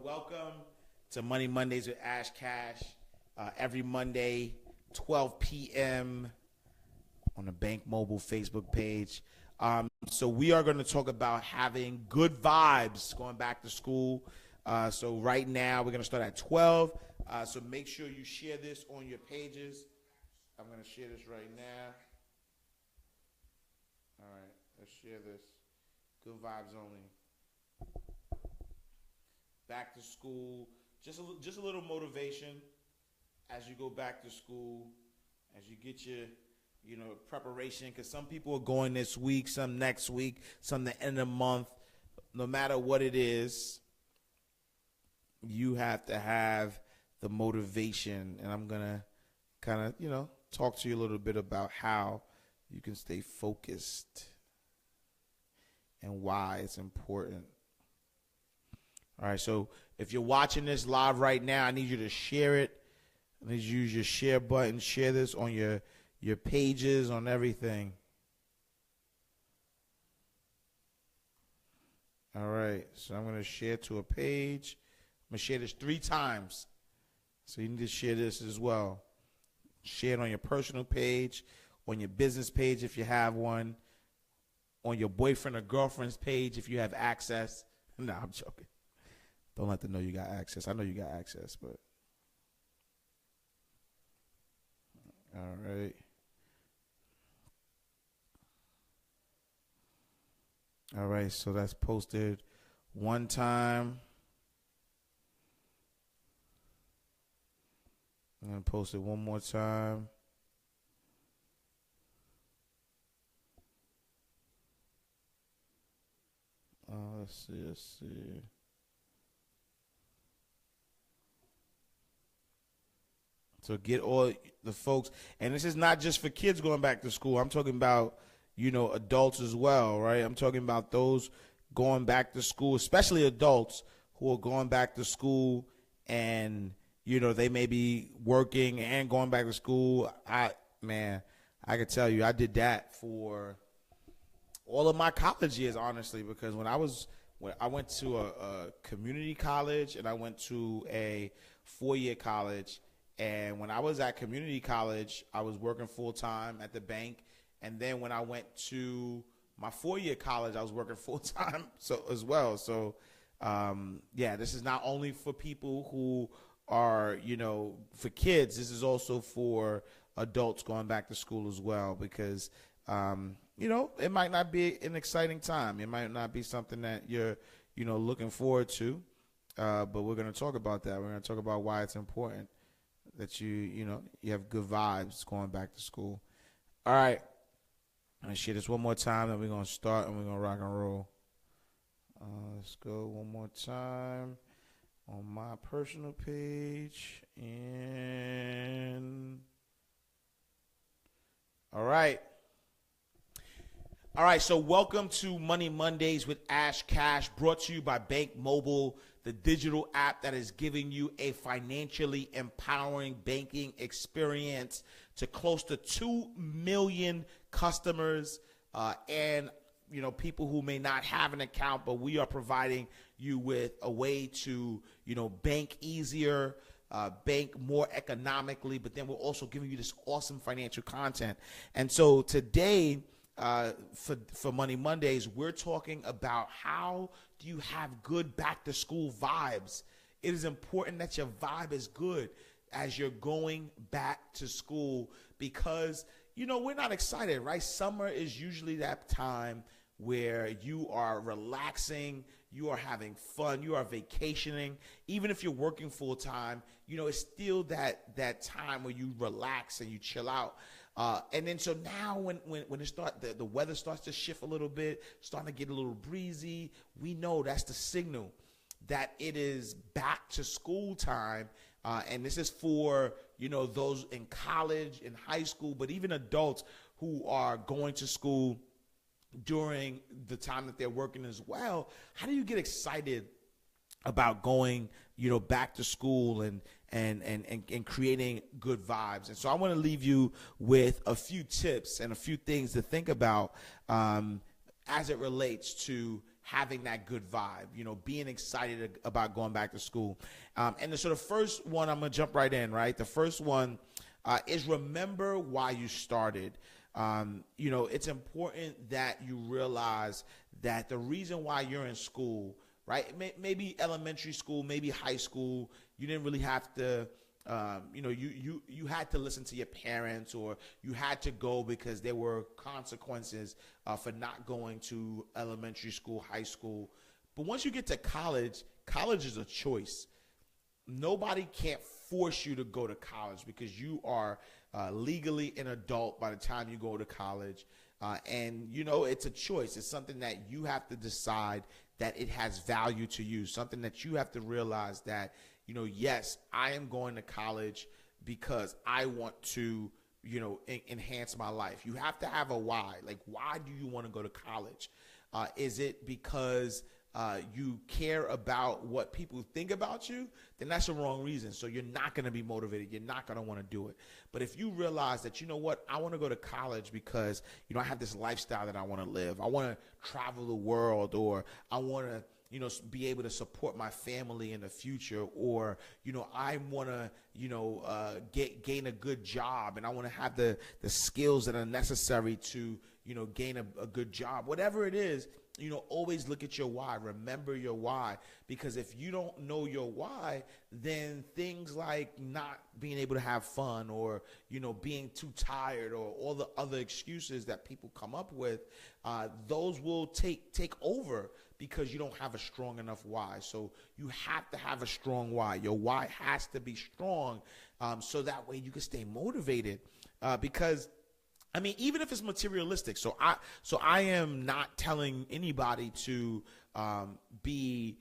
welcome to Money Mondays with Ash Cash. Every Monday, 12 p.m. on the Bank Mobile Facebook page. So we are going to talk about having good vibes going back to school. So right now, we're going to start at 12. So make sure you share this on your pages. I'm going to share this right now. All right, let's share this. Good vibes only. Back to school. Just a little motivation as you go back to school, as you get your preparation, because some people are going this week, some next week, some the end of the month. No matter what it is, you have to have the motivation. And I'm going to kind of, talk to you a little bit about how you can stay focused and why it's important. All right, so if you're watching this live right now, I need you to share it. I need you to use your share button, share this on your pages, on everything. All right, so I'm going to share to a page. I'm going to share this 3 times. So you need to share this as well. Share it on your personal page, on your business page if you have one, on your boyfriend or girlfriend's page if you have access. No, I'm joking. Don't let them know you got access. I know you got access, but. All right. All right, so that's posted one time. I'm going to post it one more time. Let's see. So get all the folks, and this is not just for kids going back to school. I'm talking about, adults as well, right? I'm talking about those going back to school, especially adults who are going back to school and, they may be working and going back to school. I could tell you I did that for all of my college years, honestly, because when I went to a community college and I went to a 4-year college. And when I was at community college, I was working full-time at the bank. And then when I went to my 4-year college, I was working full-time as well. So, this is not only for people who are, for kids. This is also for adults going back to school as well because, it might not be an exciting time. It might not be something that you're, looking forward to. But we're going to talk about that. We're going to talk about why it's important that you have good vibes going back to school. All right. I'm going to share this one more time, then we're going to start and we're going to rock and roll. Let's go one more time on my personal page. And all right. All right, so welcome to Money Mondays with Ash Cash, brought to you by Bank Mobile, the digital app that is giving you a financially empowering banking experience to close to 2 million customers and people who may not have an account, but we are providing you with a way to bank easier, bank more economically, but then we're also giving you this awesome financial content. And so today, for Money Mondays, we're talking about how do you have good back to school vibes. It is important that your vibe is good as you're going back to school because, we're not excited, right? Summer is usually that time where you are relaxing, you are having fun, you are vacationing. Even if you're working full time, it's still that time where you relax and you chill out. And then so now when the weather starts to shift a little bit, starting to get a little breezy, we know that's the signal that it is back to school time. And this is for, those in college, in high school, but even adults who are going to school during the time that they're working as well. How do you get excited about going, back to school and creating good vibes? And so I want to leave you with a few tips and a few things to think about as it relates to having that good vibe, being excited about going back to school. So the first one, I'm going to jump right in, right? The first one is remember why you started. It's important that you realize that the reason why you're in school, right? Maybe elementary school, maybe high school, you didn't really have to, you had to listen to your parents, or you had to go because there were consequences for not going to elementary school, high school. But once you get to college, college is a choice. Nobody can't force you to go to college because you are legally an adult by the time you go to college. It's a choice. It's something that you have to decide that it has value to you, something that you have to realize that, yes, I am going to college because I want to, enhance my life. You have to have a why. Like, why do you want to go to college? Is it because you care about what people think about you? Then that's the wrong reason. So you're not going to be motivated. You're not going to want to do it. But if you realize that, I want to go to college because, I have this lifestyle that I want to live. I want to travel the world, or I want to, be able to support my family in the future, or, I want to, gain a good job, and I want to have the skills that are necessary to, gain a good job. Whatever it is, always look at your why. Remember your why, because if you don't know your why, then things like not being able to have fun, or, being too tired, or all the other excuses that people come up with, those will take over because you don't have a strong enough why. So you have to have a strong why. Your why has to be strong, so that way you can stay motivated, because even if it's materialistic. So I am not telling anybody to be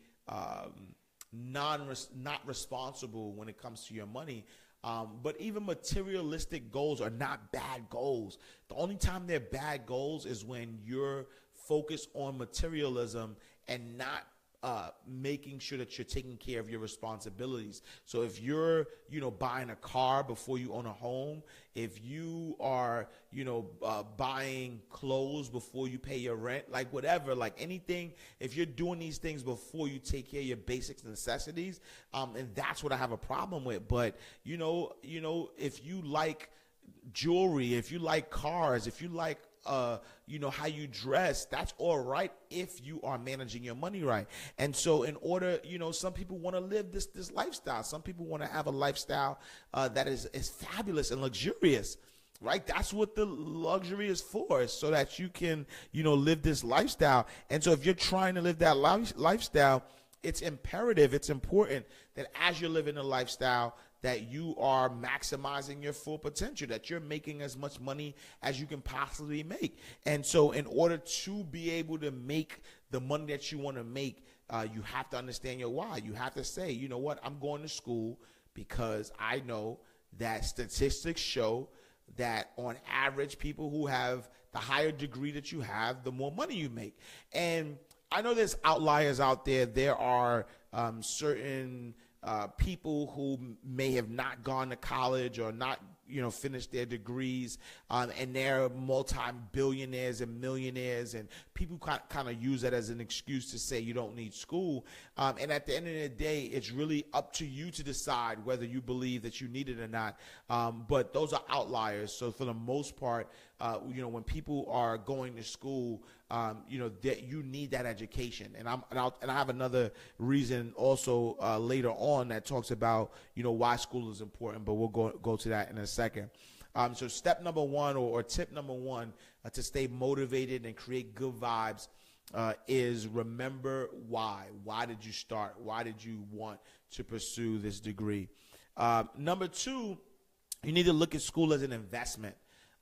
not responsible when it comes to your money. But even materialistic goals are not bad goals. The only time they're bad goals is when you're focused on materialism and not making sure that you're taking care of your responsibilities. So if you're, buying a car before you own a home, if you are, buying clothes before you pay your rent, like whatever, like anything, if you're doing these things before you take care of your basic necessities, and that's what I have a problem with. But, if you like jewelry, if you like cars, if you like how you dress, that's all right if you are managing your money right. And so in order, some people want to live this lifestyle. Some people want to have a lifestyle that is fabulous and luxurious, right? That's what the luxury is for, so that you can, live this lifestyle. And so if you're trying to live that lifestyle, it's imperative, it's important that as you're living a lifestyle, that you are maximizing your full potential, that you're making as much money as you can possibly make. And so in order to be able to make the money that you want to make, you have to understand your why. You have to say, you know what, I'm going to school because I know that statistics show that on average, people who have the higher degree that you have, the more money you make. And I know there's outliers out there. There are certain people who may have not gone to college or not, finished their degrees, and they're multi-billionaires and millionaires, and people kind of use that as an excuse to say you don't need school. And at the end of the day, it's really up to you to decide whether you believe that you need it or not. But those are outliers. So for the most part, when people are going to school, that you need that education. And I have another reason also later on that talks about, why school is important, but we'll go to that in a second. So step number one, or tip number one, to stay motivated and create good vibes, is remember why. Why did you start? Why did you want to pursue this degree? Number two, you need to look at school as an investment.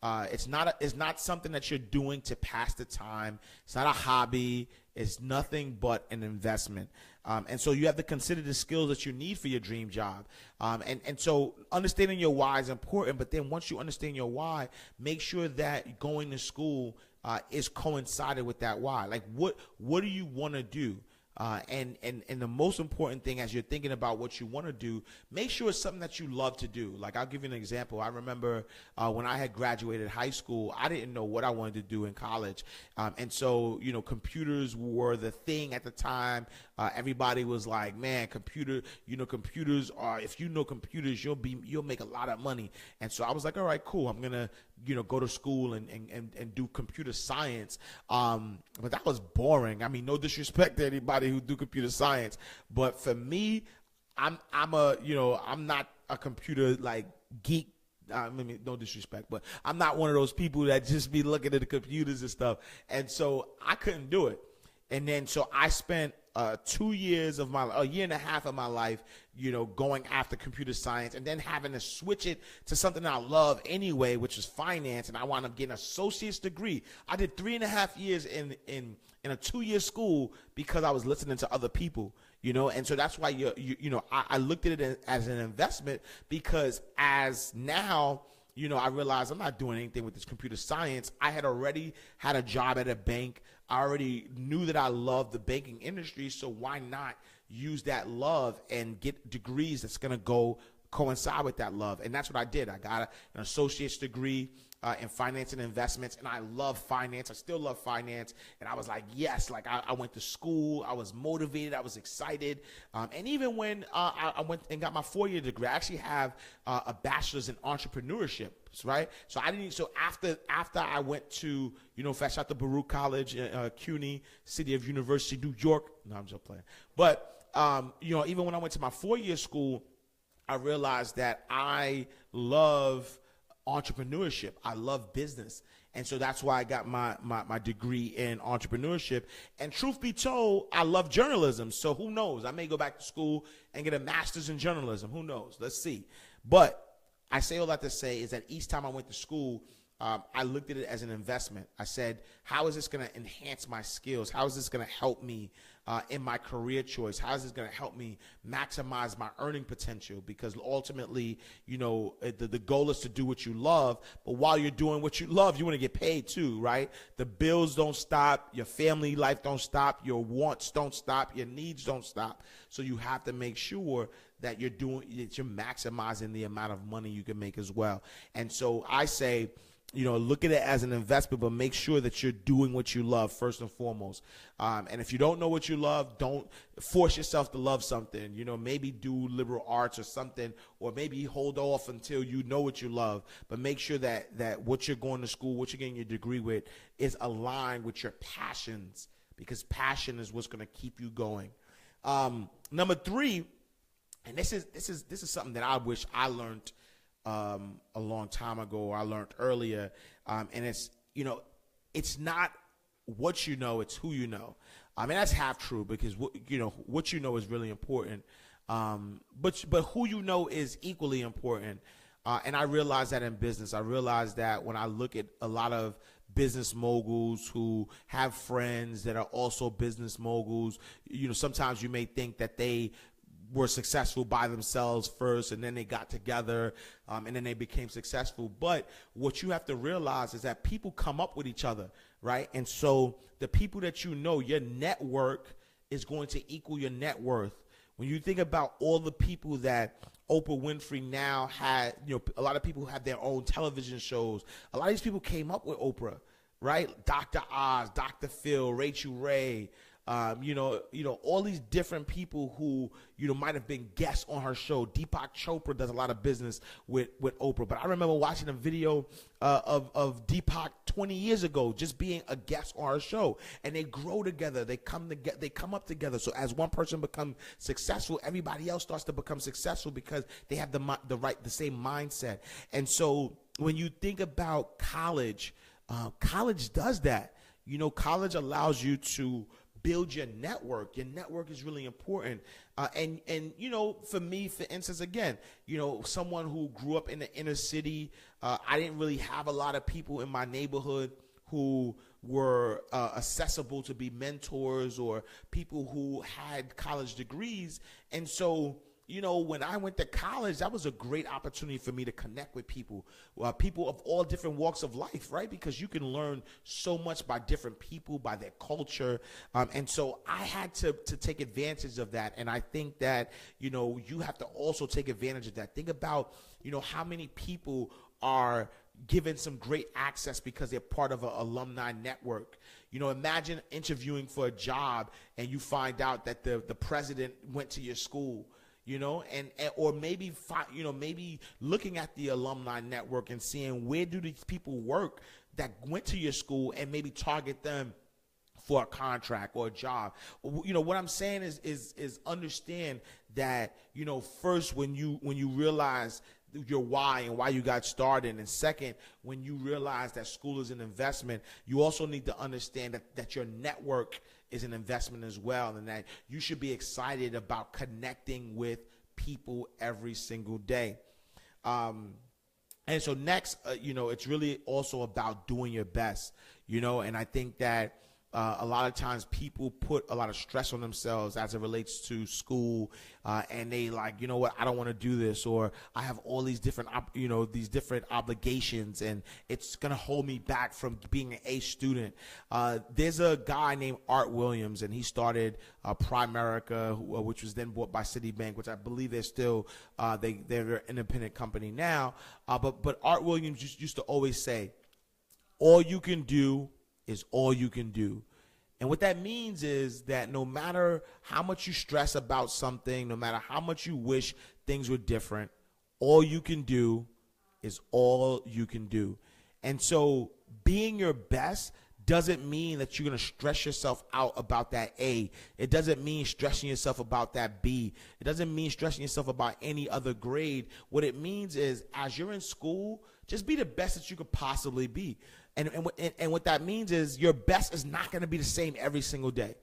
It's not something that you're doing to pass the time. It's not a hobby. It's nothing but an investment. And so you have to consider the skills that you need for your dream job. And so understanding your why is important, but then once you understand your why, make sure that going to school is coincided with that why. Like what do you want to do? And the most important thing as you're thinking about what you want to do, make sure it's something that you love to do. Like, I'll give you an example. I remember when I had graduated high school, I didn't know what I wanted to do in college. And so, computers were the thing at the time. Everybody was like, man, computers are, if you know computers, you'll make a lot of money. And so I was like, all right, cool. I'm going to, go to school and do computer science. But that was boring. I mean, no disrespect to anybody who do computer science, but for me, I'm not a computer like geek. I mean, no disrespect, but I'm not one of those people that just be looking at the computers and stuff. And so I couldn't do it. And then so I spent 2 years of a year and a half of my life, going after computer science, and then having to switch it to something I love anyway, which is finance. And I wound up getting an associate's degree. I did 3.5 years in a 2-year school because I was listening to other people, and so that's why I looked at it as an investment, because as now, I realized I'm not doing anything with this computer science. I had already had a job at a bank. I already knew that I loved the banking industry, so why not use that love and get degrees that's going to coincide with that love? And that's what I did. I got an associate's degree in finance and investments, and I love finance. I still love finance, and I was like, yes. Like, I went to school. I was motivated. I was excited. And even when I went and got my 4-year degree, I actually have a bachelor's in entrepreneurship. Right, so after I went to fresh out the Baruch College, CUNY, City of University, New York. No, I'm just playing. But even when I went to my 4-year school, I realized that I love entrepreneurship. I love business. And so that's why I got my degree in entrepreneurship. And truth be told, I love journalism. So who knows? I may go back to school and get a master's in journalism. Who knows? Let's see. But I say all that to say is that each time I went to school, I looked at it as an investment. I said, how is this going to enhance my skills? How is this going to help me in my career choice? How is this going to help me maximize my earning potential? Because ultimately, the goal is to do what you love. But while you're doing what you love, you want to get paid too, right? The bills don't stop. Your family life don't stop. Your wants don't stop. Your needs don't stop. So you have to make sure that you're maximizing the amount of money you can make as well. And so I say, look at it as an investment, but make sure that you're doing what you love first and foremost. And if you don't know what you love, don't force yourself to love something. Maybe do liberal arts or something, or maybe hold off until you know what you love. But make sure that what you're going to school, what you're getting your degree with, is aligned with your passions, because passion is what's going to keep you going. Number 3. And this is something that I wish I learned a long time ago, or I learned earlier. And it's not what you know, it's who you know. I mean, that's half true, because what you know is really important. But who you know is equally important. And I realize that in business. I realize that when I look at a lot of business moguls who have friends that are also business moguls, sometimes you may think that they were successful by themselves first, and then they got together, and then they became successful. But what you have to realize is that people come up with each other, right? And so the people that your network is going to equal your net worth. When you think about all the people that Oprah Winfrey now had, a lot of people have their own television shows. A lot of these people came up with Oprah, right? Dr. Oz, Dr. Phil, Rachel Ray, all these different people who, might have been guests on her show. Deepak Chopra does a lot of business with Oprah. But I remember watching a video of Deepak 20 years ago, just being a guest on her show. And they grow together. They come up together. So as one person becomes successful, everybody else starts to become successful, because they have the same mindset. And so when you think about college, college does that. College allows you to build your network. Your network is really important. And for me, for instance, again, someone who grew up in the inner city, I didn't really have a lot of people in my neighborhood who were accessible to be mentors, or people who had college degrees. And so when I went to college, that was a great opportunity for me to connect with people, people of all different walks of life, right? Because you can learn so much by different people, by their culture. And so I had to take advantage of that. And I think that, you have to also take advantage of that. Think about, how many people are given some great access because they're part of an alumni network. Imagine interviewing for a job and you find out that the president went to your school. Or maybe maybe looking at the alumni network and seeing where do these people work that went to your school, and maybe target them for a contract or a job. What I'm saying is understand that, first, when you realize your why and why you got started, and second, when you realize that school is an investment, you also need to understand that your network is an investment as well, and that you should be excited about connecting with people every single day. And so next, it's really also about doing your best, and I think that a lot of times people put a lot of stress on themselves as it relates to school, and they like, I don't want to do this, or I have all these different, these different obligations, and it's going to hold me back from being an A student. There's a guy named Art Williams, and he started Primerica, which was then bought by Citibank, which I believe they're still, they're an independent company now. But Art Williams used to always say, all you can do is all you can do. And what that means is that no matter how much you stress about something, no matter how much you wish things were different, all you can do is all you can do. And so being your best doesn't mean that you're going to stress yourself out about that A. It doesn't mean stressing yourself about that B. It doesn't mean stressing yourself about any other grade. What it means is, as you're in school, just be the best that you could possibly be. And what that means is your best is not going to be the same every single day.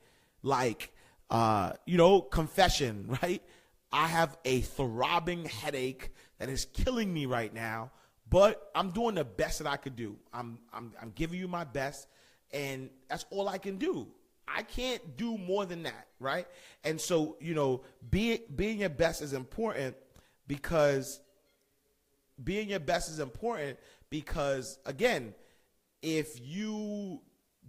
Like, confession, right? I have a throbbing headache that is killing me right now, but I'm doing the best that I could do. I'm giving you my best, and that's all I can do. I can't do more than that, right? And so, being your best is important because again, if you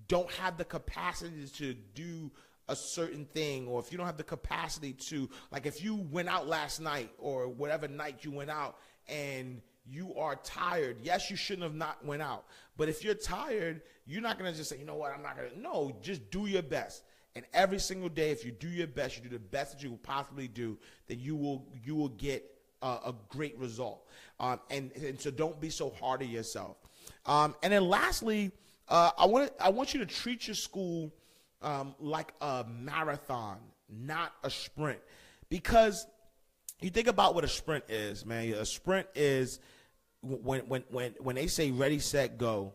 don't have the capacity to do a certain thing, or if you don't have the capacity to, like, if you went out last night or whatever night you went out and you are tired, yes, you shouldn't have not went out. But if you're tired, you're not going to just say, I'm not going to. No, just do your best. And every single day, if you do your best, you do the best that you will possibly do, then you will get a great result. And so don't be so hard on yourself. And then lastly, I want you to treat your school like a marathon, not a sprint. Because you think about what a sprint is, man. A sprint is when they say ready, set, go,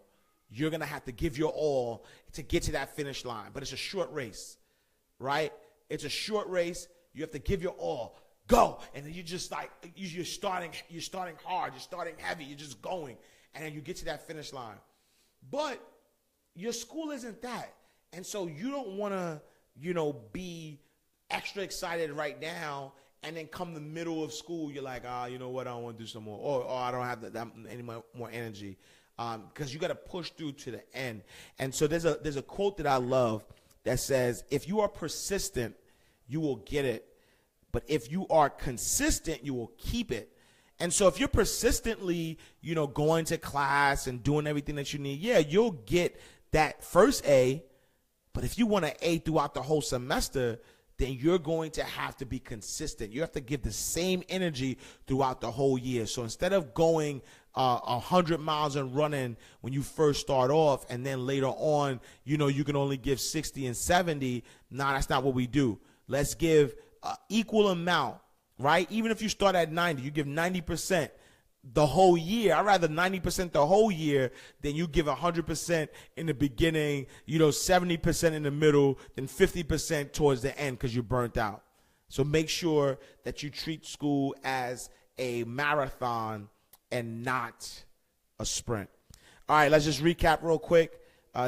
you're going to have to give your all to get to that finish line. But it's a short race, right? It's a short race. You have to give your all. Go. And then you're just like, you're starting hard, you're starting heavy, you're just going. And then you get to that finish line. But your school isn't that. And so you don't want to, be extra excited right now, and then come the middle of school, you're like, you know what, I don't want to do some more. Or I don't have that any more energy. Because you got to push through to the end. And so there's a quote that I love that says, if you are persistent, you will get it. But if you are consistent, you will keep it. And so if you're persistently, going to class and doing everything that you need, yeah, you'll get that first A. But if you want an A throughout the whole semester, then you're going to have to be consistent. You have to give the same energy throughout the whole year. So instead of going 100 miles and running when you first start off, and then later on, you can only give 60 and 70, that's not what we do. Let's give equal amount, right? Even if you start at 90, you give 90% the whole year. I'd rather 90% the whole year than you give 100% in the beginning, 70% in the middle, then 50% towards the end because you're burnt out. So make sure that you treat school as a marathon and not a sprint. All right, let's just recap real quick.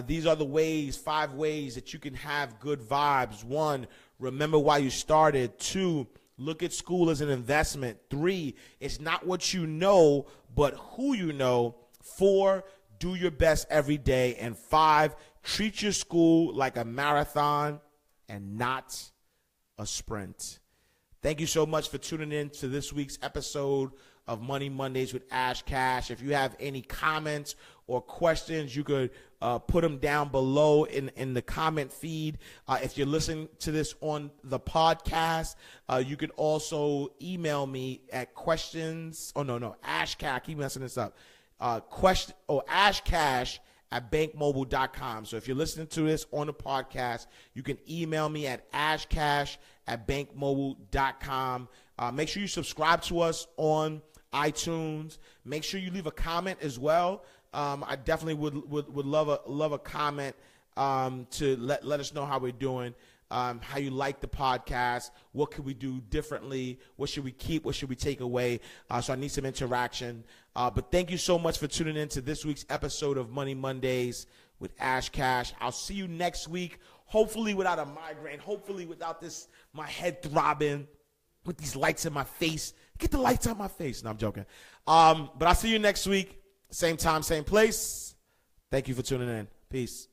These are the 5 ways that you can have good vibes. 1, remember why you started. 2, look at school as an investment. 3, it's not what you know, but who you know. 4, do your best every day. And 5, treat your school like a marathon and not a sprint. Thank you so much for tuning in to this week's episode of Money Mondays with Ash Cash. If you have any comments or questions, you could put them down below in the comment feed. If you're listening to this on the podcast, you could also email me at questions. Oh, no, Ash Cash. I keep messing this up. ashcash@bankmobile.com. So if you're listening to this on the podcast, you can email me at ashcash@bankmobile.com. Make sure you subscribe to us on iTunes. Make sure you leave a comment as well. I definitely would love a comment to let us know how we're doing, how you like the podcast, what could we do differently, what should we keep, what should we take away. So I need some interaction. But thank you so much for tuning in to this week's episode of Money Mondays with Ash Cash. I'll see you next week, hopefully without a migraine, hopefully without my head throbbing, with these lights in my face. Get the lights out my face. No, I'm joking. But I'll see you next week. Same time, same place. Thank you for tuning in. Peace.